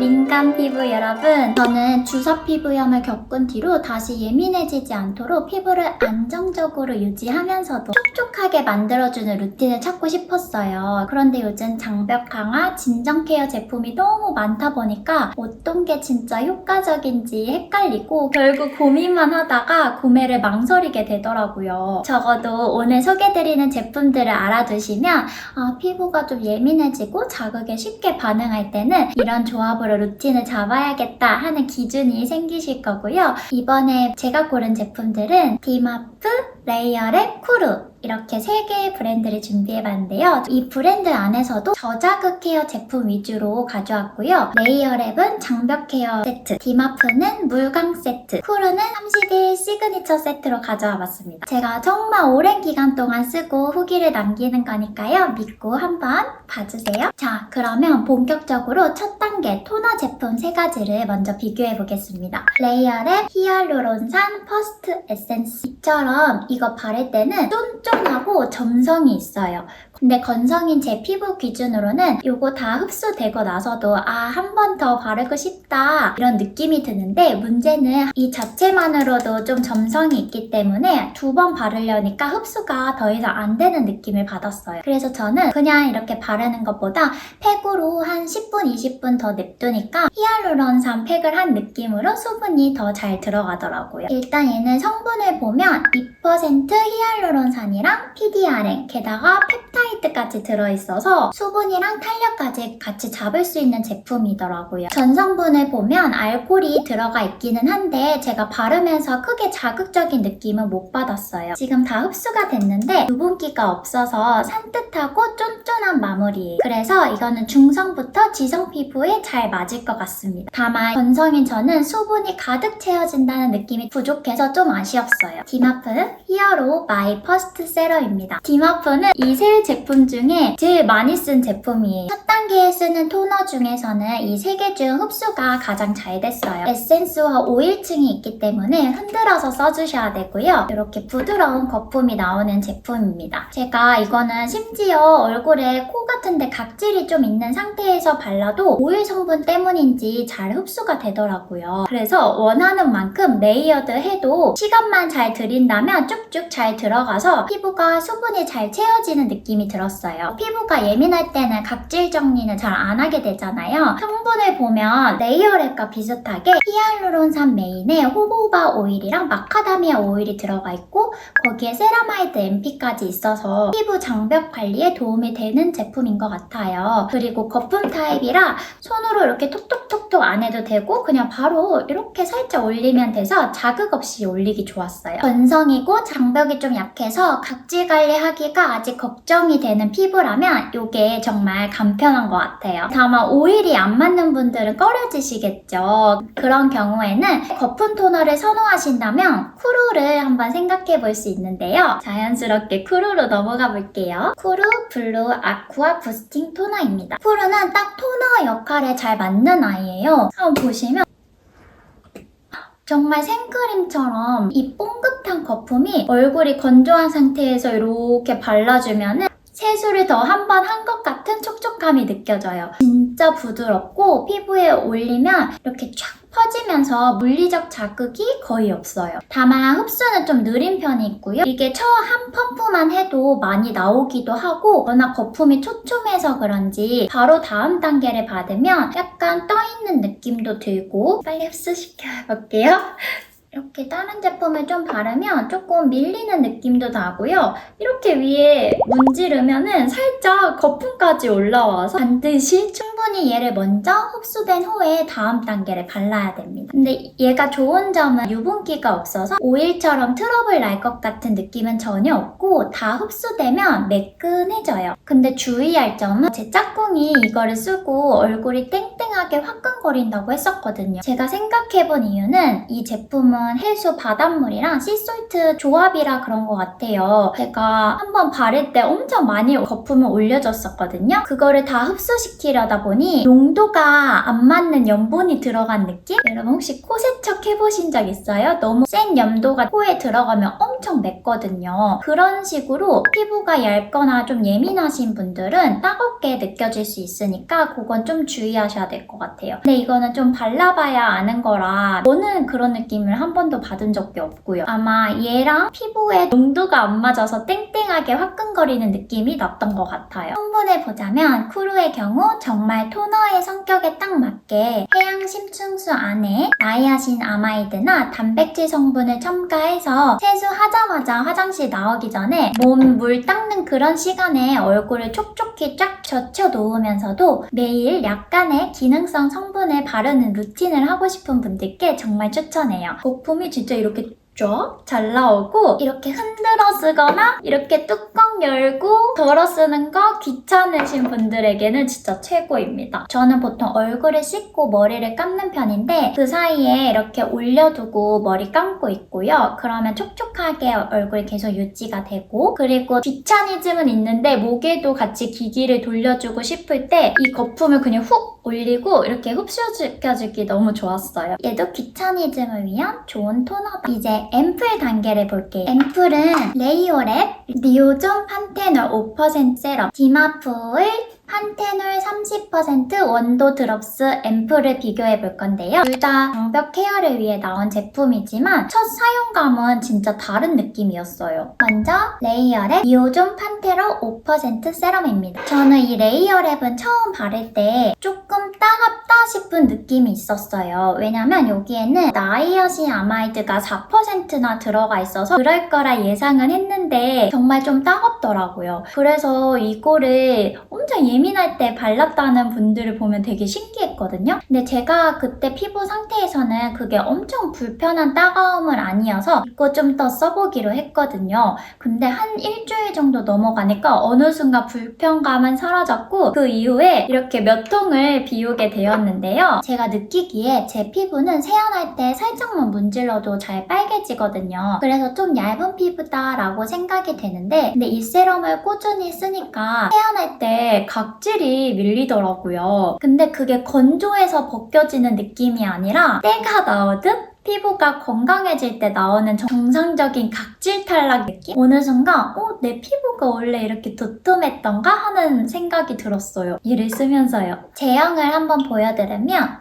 민감 피부 여러분, 저는 주사 피부염을 겪은 뒤로 다시 예민해지지 않도록 피부를 안정적으로 유지하면서도 촉촉하게 만들어주는 루틴을 찾고 싶었어요. 그런데 요즘 장벽 강화, 진정 케어 제품이 너무 많다 보니까 어떤 게 진짜 효과적인지 헷갈리고 결국 고민만 하다가 구매를 망설이게 되더라고요. 적어도 오늘 소개드리는 제품들을 알아두시면 피부가 좀 예민해지고 자극에 쉽게 반응할 때는 이런 조합으로 루틴을 잡아야겠다 하는 기준이 생기실 거고요. 이번에 제가 고른 제품들은 디마프, 레이어랩, 쿠루 이렇게 3개의 브랜드를 준비해봤는데요. 이 브랜드 안에서도 저자극 케어 제품 위주로 가져왔고요. 레이어랩은 장벽 케어 세트, 디마프는 물광 세트, 쿠루는 30일 시그니처 세트로 가져와 봤습니다. 제가 정말 오랜 기간 동안 쓰고 후기를 남기는 거니까요. 믿고 한번 봐주세요. 자, 그러면 본격적으로 첫 단계 토너 제품 3가지를 먼저 비교해 보겠습니다. 레이어랩 히알루론산 퍼스트 에센스. 이처럼 이거 바를 때는 쫀쫀하고 점성이 있어요. 근데 건성인 제 피부 기준으로는 이거 다 흡수되고 나서도 한 번 더 바르고 싶다 이런 느낌이 드는데, 문제는 이 자체만으로도 좀 점성이 있기 때문에 2번 바르려니까 흡수가 더 이상 안 되는 느낌을 받았어요. 그래서 저는 그냥 이렇게 바르는 것보다 팩으로 한 10분, 20분 더 냅두니까 히알루론산 팩을 한 느낌으로 수분이 더 잘 들어가더라고요. 일단 얘는 성분을 보면 2% 히알루론산이랑 PDRN, 게다가 펩타이드까지 들어있어서 수분이랑 탄력까지 같이 잡을 수 있는 제품이더라고요. 전성분을 보면 알코올이 들어가 있기는 한데 제가 바르면서 크게 자극적인 느낌은 못 받았어요. 지금 다 흡수가 됐는데 유분기가 없어서 산뜻하고 쫀쫀한 마무리예요. 그래서 이거는 중성부터 지성 피부에 잘 맞을 것 같습니다. 다만 건성인 저는 수분이 가득 채워진다는 느낌이 부족해서 좀 아쉬웠어요. 디마프는 히어로 마이 퍼스트 세럼입니다. 디마프는 이 세 제품 중에 제일 많이 쓴 제품이에요. 첫 단계에 쓰는 토너 중에서는 이 3개 중 흡수가 가장 잘 됐어요. 에센스와 오일층이 있기 때문에 흔들어서 써주셔야 되고요. 이렇게 부드러운 거품이 나오는 제품입니다. 제가 이거는 심지어 얼굴에 코 같은데 각질이 좀 있는 상태에서 발라도 오일 성분 때문인지 잘 흡수가 되더라고요. 그래서 원하는 만큼 레이어드 해도 시간만 잘 들인다면 쭉쭉 잘 들어가서 피부가 수분이 잘 채워지는 느낌이 들었어요. 피부가 예민할 때는 각질 정리는 잘 안 하게 되잖아요. 성분을 보면 레이어랩과 비슷하게 히알루론산 메인에 호호바 오일이랑 마카다미아 오일이 들어가 있고 거기에 세라마이드 MP까지 있어서 피부 장벽 관리에 도움이 되는 제품인 것 같아요. 그리고 거품 타입이라 손으로 이렇게 톡톡톡톡 안 해도 되고 그냥 바로 이렇게 살짝 올리면 돼서 자극 없이 올리기 좋았어요. 건성이고 장벽이 좀 약해서 각질 관리하기가 아직 걱정이 되는 피부라면 이게 정말 간편한 것 같아요. 다만 오일이 안 맞는 분들은 꺼려지시겠죠. 그런 경우에는 거품 토너를 선호하신다면 쿠루를 한번 생각해 볼 수 있는데요. 자연스럽게 쿠루로 넘어가 볼게요. 쿠루 블루 아쿠아 부스팅 토너입니다. 쿠루는 딱 토너 역할에 잘 맞는 아이예요. 한번 보시면 정말 생크림처럼 이 뽕긋한 거품이 얼굴이 건조한 상태에서 이렇게 발라주면 세수를 더 한 번 한 것 같은 촉촉함이 느껴져요. 진짜 부드럽고 피부에 올리면 이렇게 쫙 퍼지면서 물리적 자극이 거의 없어요. 다만 흡수는 좀 느린 편이 있고요. 이게 첫 한 펌프만 해도 많이 나오기도 하고 워낙 거품이 촘촘해서 그런지 바로 다음 단계를 받으면 약간 떠있는 느낌도 들고 빨리 흡수시켜볼게요. 이렇게 다른 제품을 좀 바르면 조금 밀리는 느낌도 나고요. 이렇게 위에 문지르면은 살짝 거품까지 올라와서 반드시 충분히 얘를 먼저 흡수된 후에 다음 단계를 발라야 됩니다. 근데 얘가 좋은 점은 유분기가 없어서 오일처럼 트러블 날 것 같은 느낌은 전혀 없고 다 흡수되면 매끈해져요. 근데 주의할 점은 제 짝꿍이 이거를 쓰고 얼굴이 땡땡하게 화끈거린다고 했었거든요. 제가 생각해본 이유는 이 제품은 제품은 해수 바닷물이랑 씨솔트 조합이라 그런 것 같아요. 제가 한번 바를 때 엄청 많이 거품을 올려줬었거든요. 그거를 다 흡수시키려다 보니 농도가 안 맞는 염분이 들어간 느낌? 여러분 혹시 코 세척 해보신 적 있어요? 너무 센 염도가 코에 들어가면 엄청 맵거든요. 그런 식으로 피부가 얇거나 좀 예민하신 분들은 따갑게 느껴질 수 있으니까 그건 좀 주의하셔야 될 것 같아요. 근데 이거는 좀 발라봐야 아는 거라 저는 그런 느낌을 한 번도 받은 적이 없고요. 아마 얘랑 피부에 농도가 안 맞아서 땡땡하게 화끈거리는 느낌이 났던 것 같아요. 성분을 보자면 쿠루의 경우 정말 토너의 성격에 딱 맞게 해양 심층수 안에 나이아신 아마이드나 단백질 성분을 첨가해서 세수하자마자 화장실 나오기 전에 몸 물 닦는 그런 시간에 얼굴을 촉촉히 쫙 젖혀 놓으면서도 매일 약간의 기능성 성분을 바르는 루틴을 하고 싶은 분들께 정말 추천해요. 거품이 진짜 이렇게 쫙 잘 나오고 이렇게 흔들어 쓰거나 이렇게 뚜껑 열고 덜어 쓰는 거 귀찮으신 분들에게는 진짜 최고입니다. 저는 보통 얼굴을 씻고 머리를 감는 편인데 그 사이에 이렇게 올려두고 머리 감고 있고요. 그러면 촉촉하게 얼굴이 계속 유지가 되고 그리고 귀차니즘은 있는데 목에도 같이 기기를 돌려주고 싶을 때 이 거품을 그냥 훅 올리고 이렇게 흡수시켜주기 너무 좋았어요. 얘도 귀차니즘을 위한 좋은 토너다. 이제 앰플 단계를 볼게요. 앰플은 레이오랩 리오존 판테놀 5% 세럼, 디마풀 판테놀 30% 원도 드롭스 앰플을 비교해 볼 건데요. 둘 다 광벽 케어를 위해 나온 제품이지만 첫 사용감은 진짜 다른 느낌이었어요. 먼저 레이어랩 리오존 판테놀 5% 세럼입니다. 저는 이 레이어랩은 처음 바를 때 조금 따갑다 싶은 느낌이 있었어요. 왜냐면 여기에는 나이아신 아마이드가 4%나 들어가 있어서 그럴 거라 예상은 했는데 정말 좀 따갑더라고요. 그래서 이거를 엄청 예민할 때 발랐다는 분들을 보면 되게 신기했거든요. 근데 제가 그때 피부 상태에서는 그게 엄청 불편한 따가움은 아니어서 이거 좀 더 써보기로 했거든요. 근데 한 일주일 정도 넘어가니까 어느 순간 불편감은 사라졌고 그 이후에 이렇게 몇 통을 비우게 되었는데요. 제가 느끼기에 제 피부는 세안할 때 살짝만 문질러도 잘 빨개지거든요. 그래서 좀 얇은 피부다라고 생각이 되는데 근데 이 세럼을 꾸준히 쓰니까 세안할 때 각질이 밀리더라고요. 근데 그게 건조해서 벗겨지는 느낌이 아니라 때가 나오듯 피부가 건강해질 때 나오는 정상적인 각질 탈락 느낌? 어느 순간 내 피부가 원래 이렇게 도톰했던가 하는 생각이 들었어요. 얘를 쓰면서요. 제형을 한번 보여드리면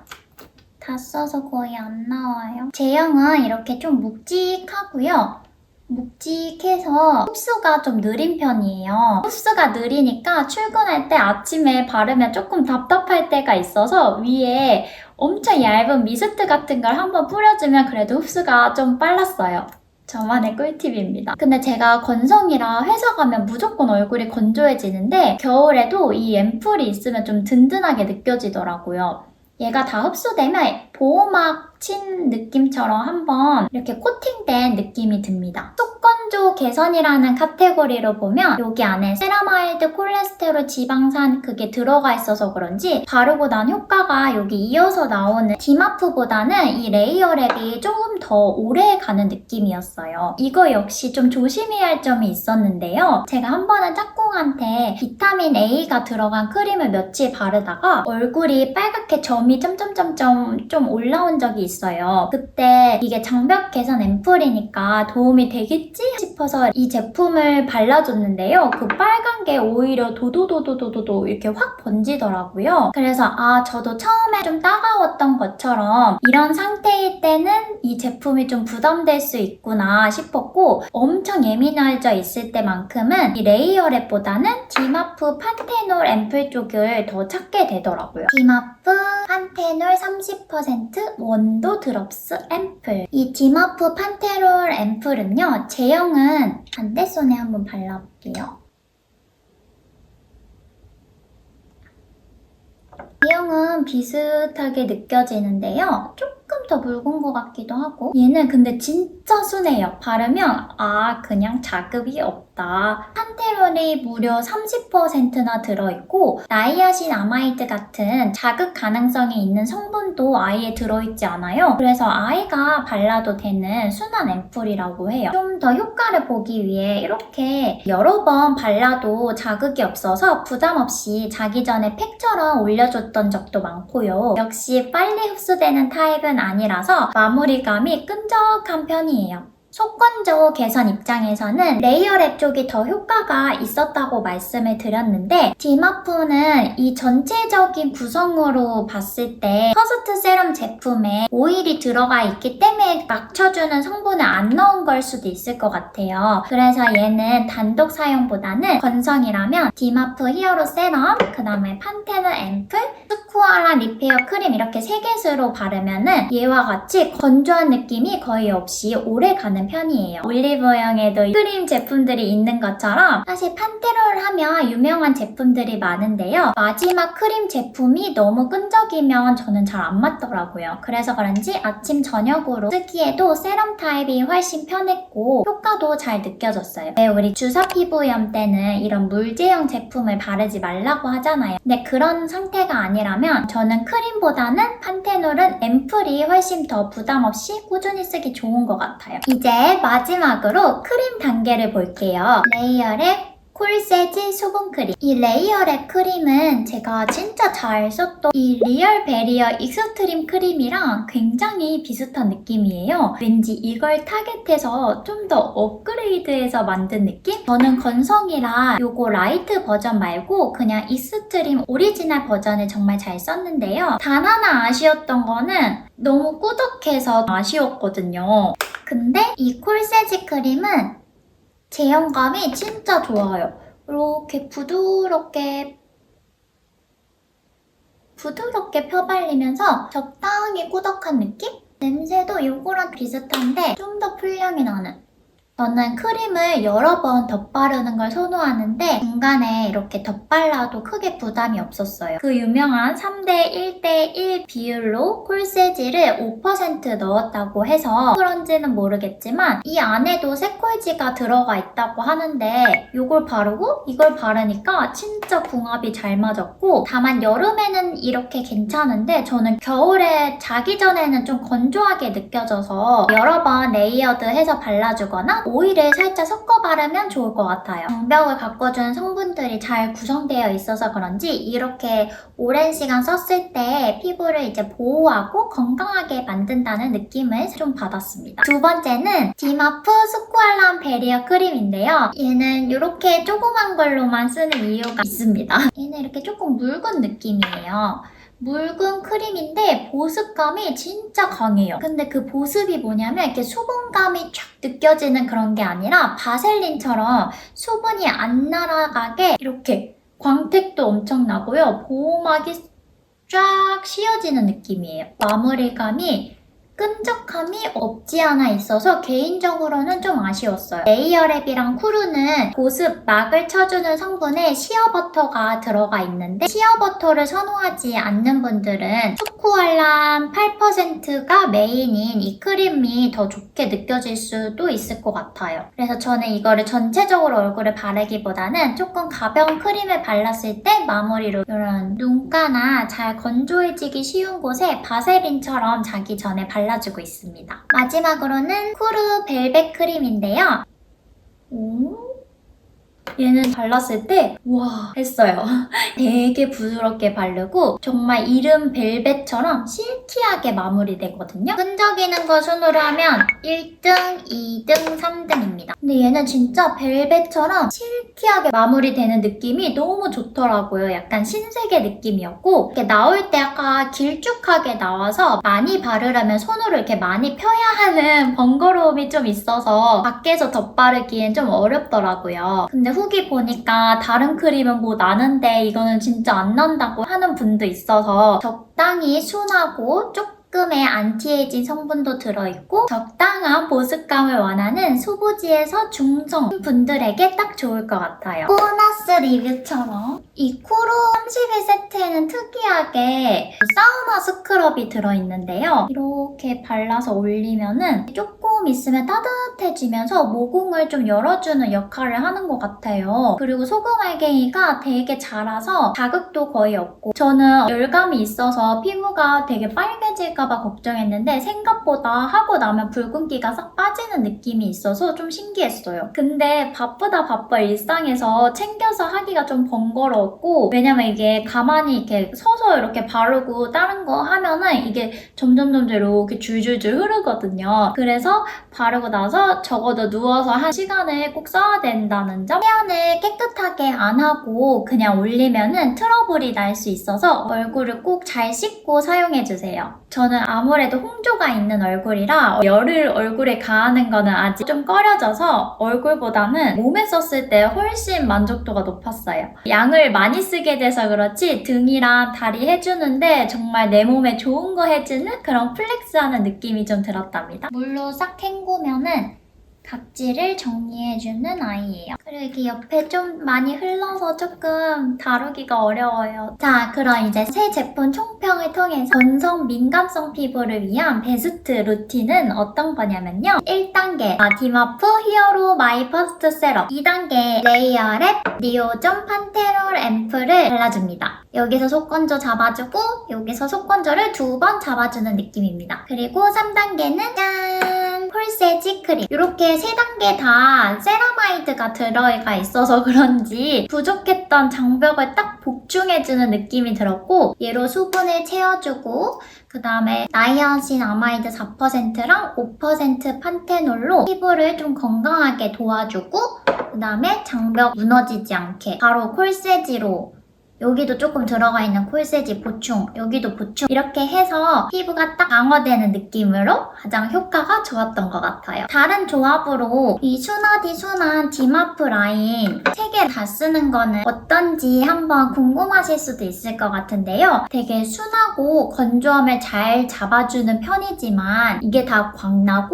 다 써서 거의 안 나와요. 제형은 이렇게 좀 묵직하고요. 묵직해서 흡수가 좀 느린 편이에요. 흡수가 느리니까 출근할 때 아침에 바르면 조금 답답할 때가 있어서 위에 엄청 얇은 미스트 같은 걸 한번 뿌려주면 그래도 흡수가 좀 빨랐어요. 저만의 꿀팁입니다. 근데 제가 건성이라 회사 가면 무조건 얼굴이 건조해지는데 겨울에도 이 앰플이 있으면 좀 든든하게 느껴지더라고요. 얘가 다 흡수되면 보호막 친 느낌처럼 한번 이렇게 코팅된 느낌이 듭니다. 속건조 개선이라는 카테고리로 보면 여기 안에 세라마이드, 콜레스테롤, 지방산 그게 들어가 있어서 그런지 바르고 난 효과가 여기 이어서 나오는 디마프보다는 이 레이어랩이 조금 더 오래 가는 느낌이었어요. 이거 역시 좀 조심해야 할 점이 있었는데요. 제가 한 번은 짝꿍한테 비타민 A가 들어간 크림을 며칠 바르다가 얼굴이 빨갛게 점이 점점점점 좀 올라온 적이 있어요. 그때 이게 장벽 개선 앰플이니까 도움이 되겠지 싶어서 이 제품을 발라줬는데요. 그 빨간 게 오히려 도도도도도도 이렇게 확 번지더라고요. 그래서 저도 처음에 좀 따가웠던 것처럼 이런 상태일 때는 이 제품이 좀 부담될 수 있구나 싶었고 엄청 예민해져 있을 때만큼은 이 레이어랩보다는 디마프 판테놀 앰플 쪽을 더 찾게 되더라고요. 디마프 판테놀 30% 원도 드롭스 앰플. 이 디마프 판테놀 앰플은요. 제형은 반대손에 한번 발라볼게요. 제형은 비슷하게 느껴지는데요. 조금 더 묽은 것 같기도 하고 얘는 근데 진짜 순해요. 바르면 그냥 자극이 없다. 없다. 판테놀이 무려 30%나 들어있고 나이아신아마이드 같은 자극 가능성이 있는 성분도 아예 들어있지 않아요. 그래서 아이가 발라도 되는 순한 앰플이라고 해요. 좀 더 효과를 보기 위해 이렇게 여러 번 발라도 자극이 없어서 부담 없이 자기 전에 팩처럼 올려줬던 적도 많고요. 역시 빨리 흡수되는 타입은 아니라서 마무리감이 끈적한 편이에요. 속건조 개선 입장에서는 레이어랩 쪽이 더 효과가 있었다고 말씀을 드렸는데 디마프는 이 전체적인 구성으로 봤을 때 퍼스트 세럼 제품에 오일이 들어가 있기 때문에 맞춰주는 성분을 안 넣은 걸 수도 있을 것 같아요. 그래서 얘는 단독 사용보다는 건성이라면 디마프 히어로 세럼, 그 다음에 판테놀 앰플, 스쿠아라 리페어 크림 이렇게 3개수로 바르면은 얘와 같이 건조한 느낌이 거의 없이 오래 가는 편이에요. 올리브영에도 크림 제품들이 있는 것처럼 사실 판테놀 하면 유명한 제품들이 많은데요. 마지막 크림 제품이 너무 끈적이면 저는 잘 안 맞더라고요. 그래서 그런지 아침 저녁으로 쓰기에도 세럼 타입이 훨씬 편했고 효과도 잘 느껴졌어요. 네, 우리 주사 피부염 때는 이런 물제형 제품을 바르지 말라고 하잖아요. 근데 그런 상태가 아니라면 저는 크림보다는 판테놀은 앰플이 훨씬 더 부담 없이 꾸준히 쓰기 좋은 것 같아요. 이제 마지막으로 크림 단계를 볼게요. 레이어랩 콜세지 수분크림. 이 레이어랩 크림은 제가 진짜 잘 썼던 이 리얼 베리어 익스트림 크림이랑 굉장히 비슷한 느낌이에요. 왠지 이걸 타겟해서 좀 더 업그레이드해서 만든 느낌? 저는 건성이라 요거 라이트 버전 말고 그냥 익스트림 오리지널 버전을 정말 잘 썼는데요. 단 하나 아쉬웠던 거는 너무 꾸덕해서 아쉬웠거든요. 근데 이 콜세지 크림은 제형감이 진짜 좋아요. 이렇게 부드럽게 펴발리면서 적당히 꾸덕한 느낌? 냄새도 이거랑 비슷한데 좀 더 풀량이 나는. 저는 크림을 여러 번 덧바르는 걸 선호하는데 중간에 이렇게 덧발라도 크게 부담이 없었어요. 그 유명한 3대 1대1 비율로 콜세지를 5% 넣었다고 해서 그런지는 모르겠지만 이 안에도 세콜지가 들어가 있다고 하는데 이걸 바르고 이걸 바르니까 진짜 궁합이 잘 맞았고 다만 여름에는 이렇게 괜찮은데 저는 겨울에 자기 전에는 좀 건조하게 느껴져서 여러 번 레이어드 해서 발라주거나 오일을 살짝 섞어 바르면 좋을 것 같아요. 장벽을 가꿔주는 성분들이 잘 구성되어 있어서 그런지 이렇게 오랜 시간 썼을 때 피부를 이제 보호하고 건강하게 만든다는 느낌을 좀 받았습니다. 두 번째는 디마프 스쿠알람 베리어 크림인데요. 얘는 이렇게 조그만 걸로만 쓰는 이유가 있습니다. 얘는 이렇게 조금 묽은 느낌이에요. 묽은 크림인데 보습감이 진짜 강해요. 근데 그 보습이 뭐냐면 이렇게 수분감이 쫙 느껴지는 그런 게 아니라 바셀린처럼 수분이 안 날아가게 이렇게 광택도 엄청 나고요. 보호막이 쫙 씌워지는 느낌이에요. 마무리감이 끈적함이 없지 않아 있어서 개인적으로는 좀 아쉬웠어요. 레이어랩이랑 쿠루는 보습막을 쳐주는 성분에 시어버터가 들어가 있는데 시어버터를 선호하지 않는 분들은 스쿠알람 8%가 메인인 이 크림이 더 좋게 느껴질 수도 있을 것 같아요. 그래서 저는 이거를 전체적으로 얼굴에 바르기보다는 조금 가벼운 크림을 발랐을 때 마무리로 이런 눈가나 잘 건조해지기 쉬운 곳에 바세린처럼 자기 전에 발라주고 있습니다. 마지막으로는 쿠루 벨벳 크림인데요. 얘는 발랐을 때 와 했어요. 되게 부드럽게 바르고 정말 이름 벨벳처럼 실키하게 마무리되거든요. 끈적이는 거 순으로 하면 1등, 2등, 3등입니다. 근데 얘는 진짜 벨벳처럼 실키하게 마무리되는 느낌이 너무 좋더라고요. 약간 신세계 느낌이었고 이렇게 나올 때 약간 길쭉하게 나와서 많이 바르려면 손으로 이렇게 많이 펴야 하는 번거로움이 좀 있어서 밖에서 덧바르기엔 좀 어렵더라고요. 근데 후기 보니까 다른 크림은 뭐 나는데 이거는 진짜 안 난다고 하는 분도 있어서 적당히 순하고 조금의 안티에이징 성분도 들어있고 적당한 보습감을 원하는 소부지에서 중성 분들에게 딱 좋을 것 같아요. 보너스 리뷰처럼 이 쿠루 30일 세트에는 특이하게 사우나 스크럽이 들어있는데요. 이렇게 발라서 올리면은 조금 조금 있으면 따뜻해지면서 모공을 좀 열어주는 역할을 하는 것 같아요. 그리고 소금 알갱이가 되게 자라서 자극도 거의 없고, 저는 열감이 있어서 피부가 되게 빨개질까봐 걱정했는데 생각보다 하고 나면 붉은기가 싹 빠지는 느낌이 있어서 좀 신기했어요. 근데 바빠 일상에서 챙겨서 하기가 좀 번거로웠고, 왜냐면 이게 가만히 이렇게 서서 이렇게 바르고 다른 거 하면은 이게 점점 이렇게 줄줄줄 흐르거든요. 그래서 바르고 나서 적어도 누워서 한 시간을 꼭 써야 된다는 점. 세안을 깨끗하게 안 하고 그냥 올리면은 트러블이 날 수 있어서 얼굴을 꼭 잘 씻고 사용해주세요. 저는 아무래도 홍조가 있는 얼굴이라 열을 얼굴에 가하는 거는 아직 좀 꺼려져서 얼굴보다는 몸에 썼을 때 훨씬 만족도가 높았어요. 양을 많이 쓰게 돼서 그렇지 등이랑 다리 해주는데 정말 내 몸에 좋은 거 해주는 그런 플렉스하는 느낌이 좀 들었답니다. 물로 싹 헹구면은 각질을 정리해주는 아이예요. 그리고 이게 옆에 좀 많이 흘러서 조금 다루기가 어려워요. 자, 그럼 이제 새 제품 총평을 통해서 건성 민감성 피부를 위한 베스트 루틴은 어떤 거냐면요. 1단계 디마프 히어로 마이 퍼스트 세럼, 2단계 레이어랩 니오존 판테놀 앰플을 발라줍니다. 여기서 속건조 잡아주고 여기서 속건조를 2번 잡아주는 느낌입니다. 그리고 3단계는 짠! 콜세지 크림. 이렇게 3단계 다 세라마이드가 들어가 있어서 그런지 부족했던 장벽을 딱 복충해주는 느낌이 들었고, 얘로 수분을 채워주고 그 다음에 나이아신 아마이드 4%랑 5% 판테놀로 피부를 좀 건강하게 도와주고, 그 다음에 장벽 무너지지 않게 바로 콜세지로 여기도 조금 들어가 있는 콜세지 보충, 여기도 보충, 이렇게 해서 피부가 딱 방어되는 느낌으로 가장 효과가 좋았던 것 같아요. 다른 조합으로 이 순하디 순한 디마프 라인 3개 다 쓰는 거는 어떤지 한번 궁금하실 수도 있을 것 같은데요. 되게 순하고 건조함을 잘 잡아주는 편이지만 이게 다 광나는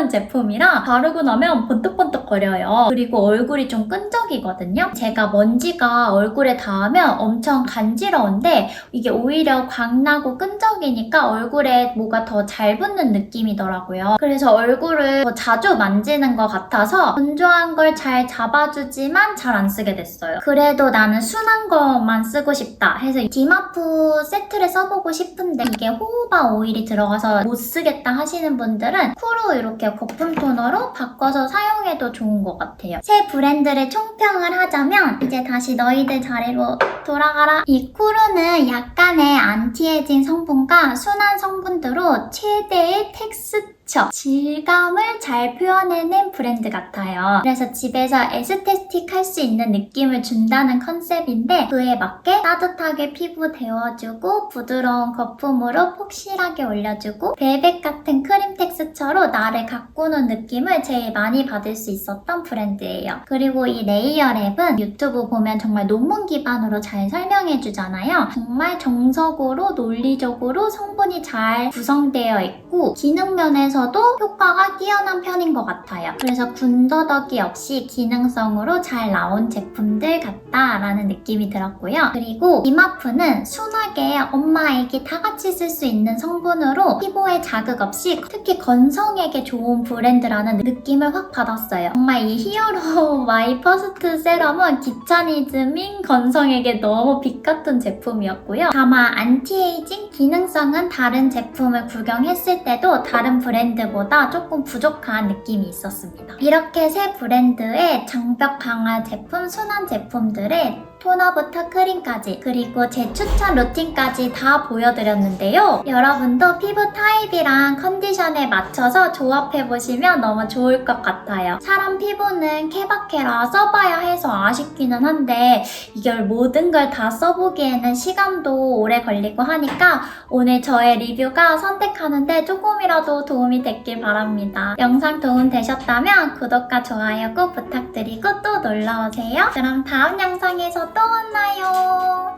제품이라 바르고 나면 번뜩번뜩거려요. 그리고 얼굴이 좀 끈적이거든요. 제가 먼지가 얼굴에 닿으면 엄청 간지러운데 이게 오히려 광나고 끈적이니까 얼굴에 뭐가 더 잘 붙는 느낌이더라고요. 그래서 얼굴을 더 자주 만지는 것 같아서 건조한 걸 잘 잡아주지만 잘 안 쓰게 됐어요. 그래도 나는 순한 것만 쓰고 싶다 해서 디마프 세트를 써보고 싶은데 이게 호호바 오일이 들어가서 못 쓰겠다 하시는 분들은 쿠루 이렇게 거품 토너로 바꿔서 사용해도 좋은 것 같아요. 새 브랜드를 총평을 하자면 이제 다시 너희들 자리로 돌아가라. 이 쿠루는 약간의 안티에이징 성분과 순한 성분들로 최대의 텍스처, 질감을 잘 표현해낸 브랜드 같아요. 그래서 집에서 에스테틱 할 수 있는 느낌을 준다는 컨셉인데 그에 맞게 따뜻하게 피부 데워주고 부드러운 거품으로 폭실하게 올려주고 벨벳 같은 크림 텍스처로 나를 가꾸는 느낌을 제일 많이 받을 수 있었던 브랜드예요. 그리고 이 레이어랩은 유튜브 보면 정말 논문 기반으로 잘 설명해주잖아요. 정말 정석으로 논리적으로 성분이 잘 구성되어 있고 기능 면에서도 효과가 뛰어난 편인 것 같아요. 그래서 군더더기 없이 기능성으로 잘 나온 제품들 같다라는 느낌이 들었고요. 그리고 디마프는 순하게 엄마, 아기 다 같이 쓸 수 있는 성분으로 피부에 자극 없이 특히 건성에게 좋은 브랜드라는 느낌을 확 받았어요. 정말 이 히어로 마이 퍼스트 세럼은 기차니즘인 건성에게 너무 빛 같은 제품이었고요. 다만 안티에이징 기능성은 다른 제품을 구경했을 때도 다른 브랜드보다 조금 부족한 느낌이 있었습니다. 이렇게 새 브랜드의 장벽 강화 제품, 순한 제품들의 토너부터 크림까지 그리고 제 추천 루틴까지 다 보여드렸는데요. 여러분도 피부 타입이랑 컨디션에 맞춰서 조합해보시면 너무 좋을 것 같아요. 사람 피부는 케바케라 써봐야 해서 아쉽기는 한데 이걸 모든 걸 다 써보기에는 시간도 오래 걸리고 하니까 오늘 저의 리뷰가 선택하는데 조금이라도 도움이 됐길 바랍니다. 영상 도움 되셨다면 구독과 좋아요 꼭 부탁드리고 또 놀러오세요. 그럼 다음 영상에서 또 만나요.